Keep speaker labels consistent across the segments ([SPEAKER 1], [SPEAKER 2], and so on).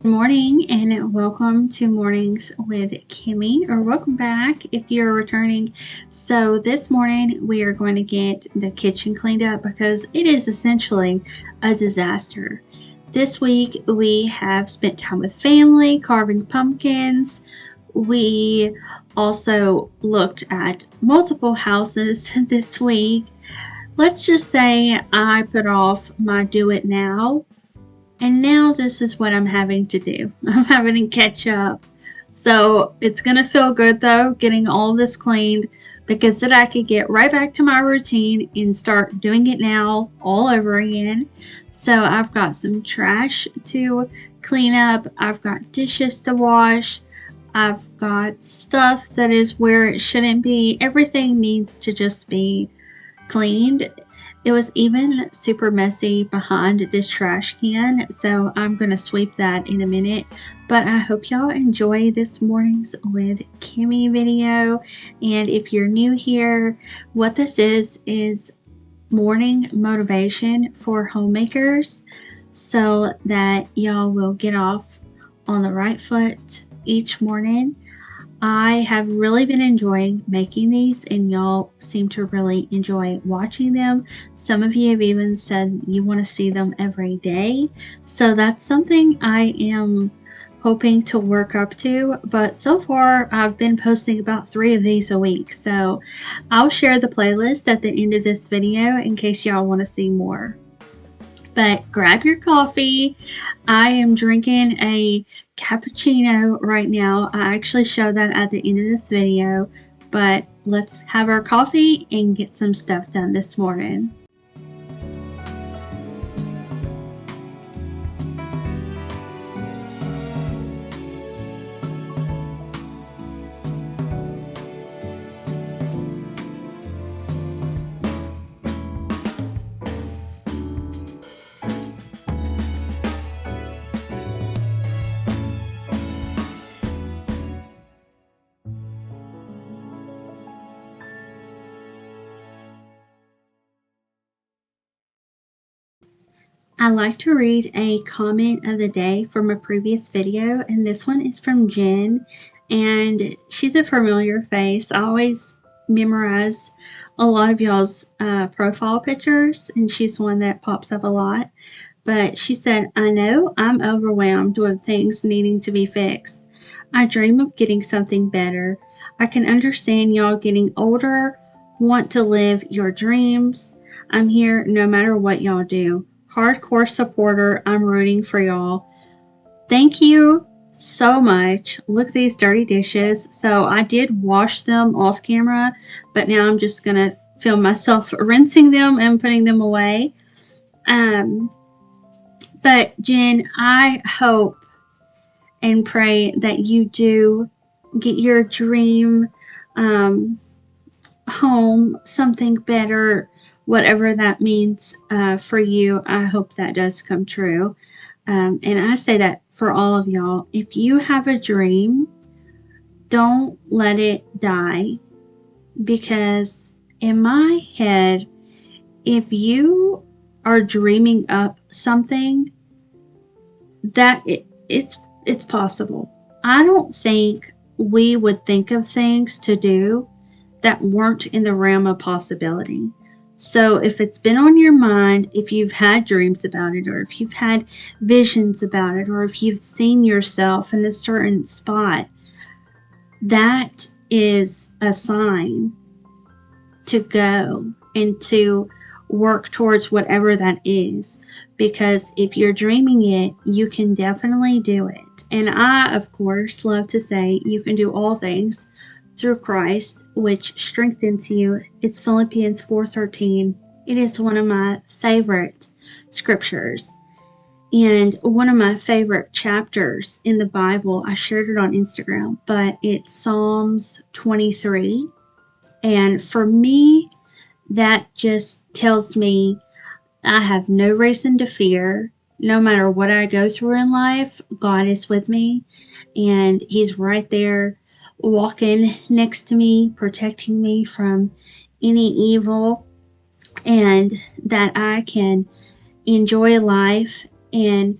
[SPEAKER 1] Good morning and welcome to Mornings with Kimi, or welcome back if you're returning. So this morning we are going to get the kitchen cleaned up because it is essentially a disaster. This week we have spent time with family carving pumpkins. We also looked at multiple houses this week. Let's just say I put off my do it now, and now this is what I'm having to do. I'm having to catch up. So it's going to feel good though, getting all this cleaned, because then I could get right back to my routine and start doing it now all over again. So I've got some trash to clean up. I've got dishes to wash. I've got stuff that is where it shouldn't be. Everything needs to just be cleaned. It was even super messy behind this trash can, so I'm going to sweep that in a minute. But I hope y'all enjoy this morning's with Kimi video. And if you're new here, what this is morning motivation for homemakers so that y'all will get off on the right foot each morning. I have really been enjoying making these, and y'all seem to really enjoy watching them. Some of you have even said you want to see them every day. So that's something I am hoping to work up to. But so far, I've been posting about 3 of these a week. So I'll share the playlist at the end of this video in case y'all want to see more. But grab your coffee. I am drinking a cappuccino right now. I actually show that at the end of this video, but let's have our coffee and get some stuff done this morning. I like to read a comment of the day from a previous video, and this one is from Jen, and she's a familiar face. I always memorize a lot of y'all's profile pictures, and she's one that pops up a lot. But she said, I know I'm overwhelmed with things needing to be fixed. I dream of getting something better. I can understand y'all getting older, want to live your dreams. I'm here no matter what y'all do. Hardcore supporter. I'm rooting for y'all. Thank you so much. Look at these dirty dishes. So I did wash them off camera, but now I'm just going to film myself rinsing them and putting them away. But Jen, I hope and pray that you do get your dream home, something better, whatever that means for you. I hope that does come true. And I say that for all of y'all. If you have a dream, don't let it die. Because in my head, if you are dreaming up something, that it's possible. I don't think we would think of things to do that weren't in the realm of possibility. So if it's been on your mind, if you've had dreams about it, or if you've had visions about it, or if you've seen yourself in a certain spot, that is a sign to go and to work towards whatever that is. Because if you're dreaming it, you can definitely do it. And I, of course, love to say you can do all things through Christ, which strengthens you. It's Philippians 4:13. It is one of my favorite scriptures. And one of my favorite chapters in the Bible, I shared it on Instagram, but it's Psalms 23. And for me, that just tells me I have no reason to fear. No matter what I go through in life, God is with me, and He's right there walking next to me, protecting me from any evil, and that I can enjoy life and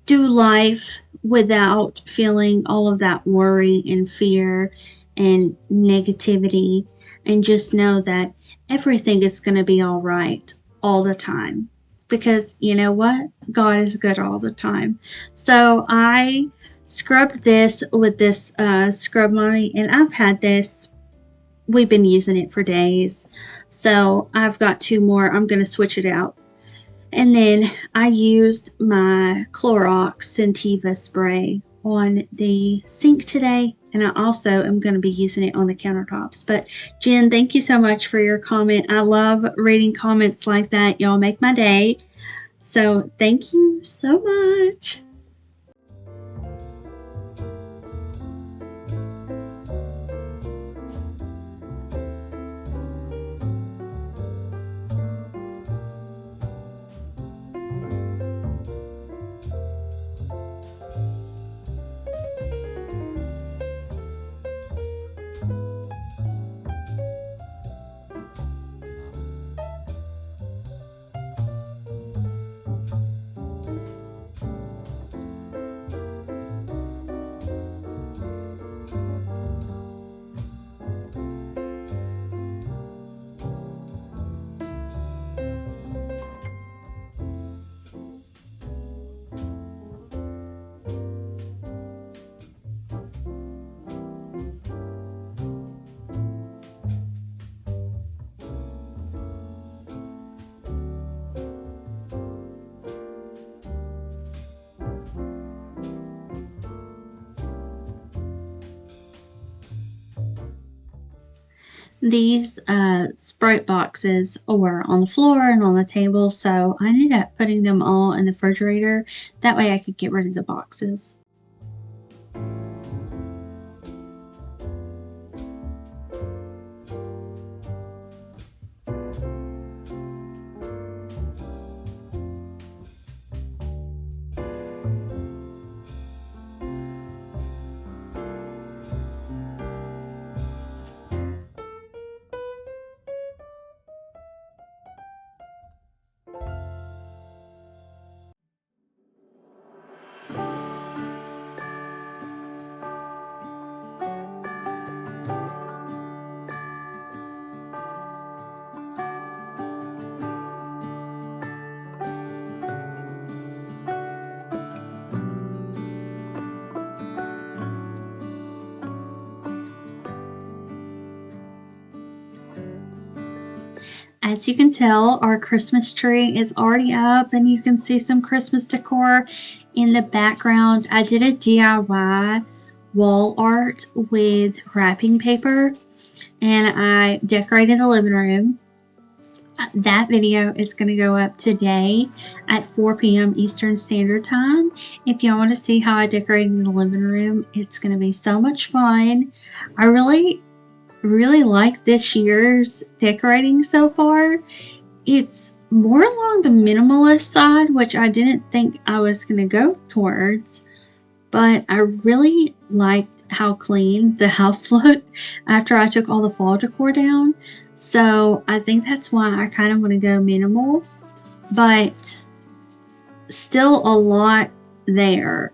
[SPEAKER 1] do life without feeling all of that worry and fear and negativity, and just know that everything is going to be all right all the time. Because you know what? God is good all the time. So I scrubbed this with this scrub mommy, and I've had this. We've been using it for days. So I've got two more. I'm going to switch it out. And then I used my Clorox Scentiva spray on the sink today, and I also am going to be using it on the countertops. But Jen, thank you so much for your comment. I love reading comments like that. Y'all make my day. So thank you so much. These Sprite boxes were on the floor and on the table, so I ended up putting them all in the refrigerator. That way I could get rid of the boxes. As you can tell, our Christmas tree is already up, and you can see some Christmas decor in the background. I did a DIY wall art with wrapping paper, and I decorated the living room. That video is going to go up today at 4 p.m. Eastern Standard Time. If y'all want to see how I decorated the living room, it's going to be so much fun. I really like this year's decorating so far. It's more along the minimalist side, which I didn't think I was going to go towards, but I really liked how clean the house looked after I took all the fall decor down. So I think that's why I kind of want to go minimal, but still a lot there.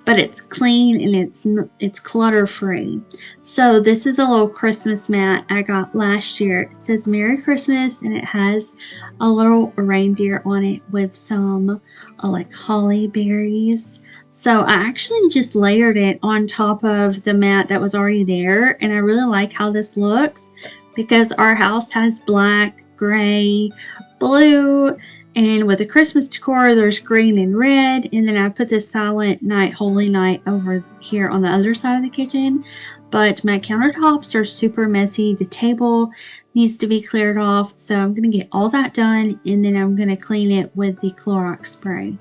[SPEAKER 1] But it's clean and it's clutter free. So this is a little Christmas mat I got last year. It says Merry Christmas, and it has a little reindeer on it with some like holly berries. So I actually just layered it on top of the mat that was already there, and I really like how this looks because our house has black gray, blue, and with the Christmas decor, there's green and red. And then I put this Silent Night, Holy Night over here on the other side of the kitchen. But my countertops are super messy. The table needs to be cleared off. So I'm going to get all that done, and then I'm going to clean it with the Clorox spray.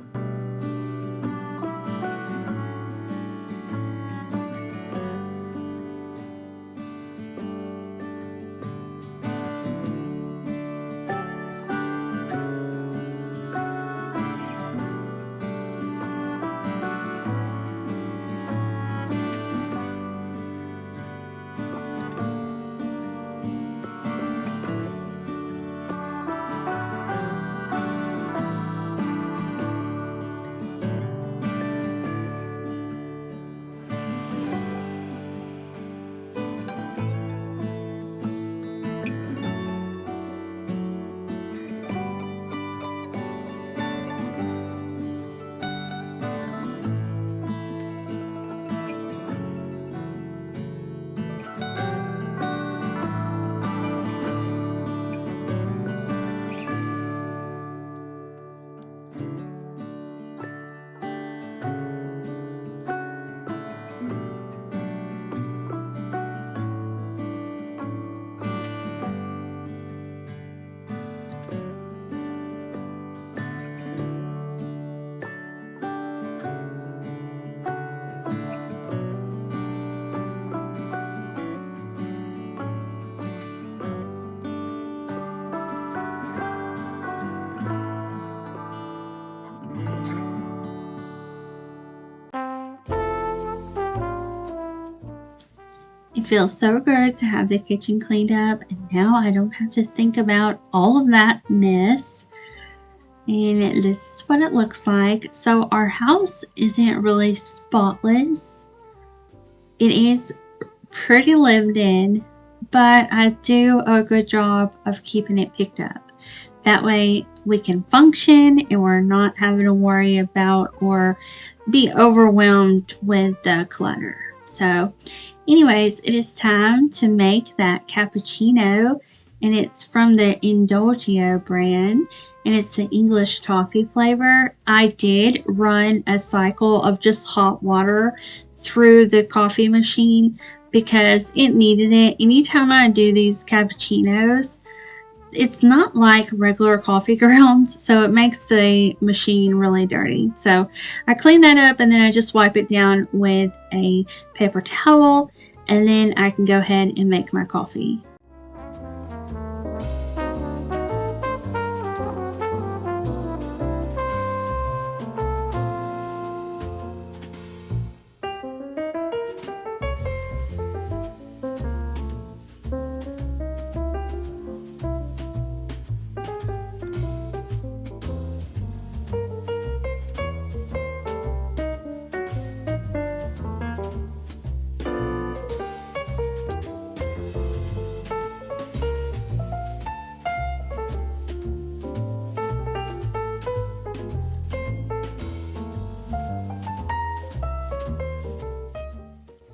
[SPEAKER 1] It feels so good to have the kitchen cleaned up, and now I don't have to think about all of that mess. And this is what it looks like. So our house isn't really spotless. It is pretty lived in, but I do a good job of keeping it picked up. That way we can function and we're not having to worry about or be overwhelmed with the clutter. So anyways, it is time to make that cappuccino, and it's from the Indulgio brand, and it's the English toffee flavor. I did run a cycle of just hot water through the coffee machine because it needed it. Anytime I do these cappuccinos, it's not like regular coffee grounds, so it makes the machine really dirty. So I clean that up, and then I just wipe it down with a paper towel, and then I can go ahead and make my coffee.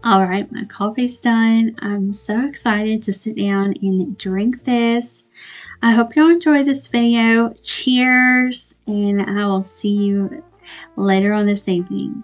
[SPEAKER 1] All right, my coffee's done. I'm so excited to sit down and drink this. I hope y'all enjoyed this video. Cheers, and I will see you later on this evening.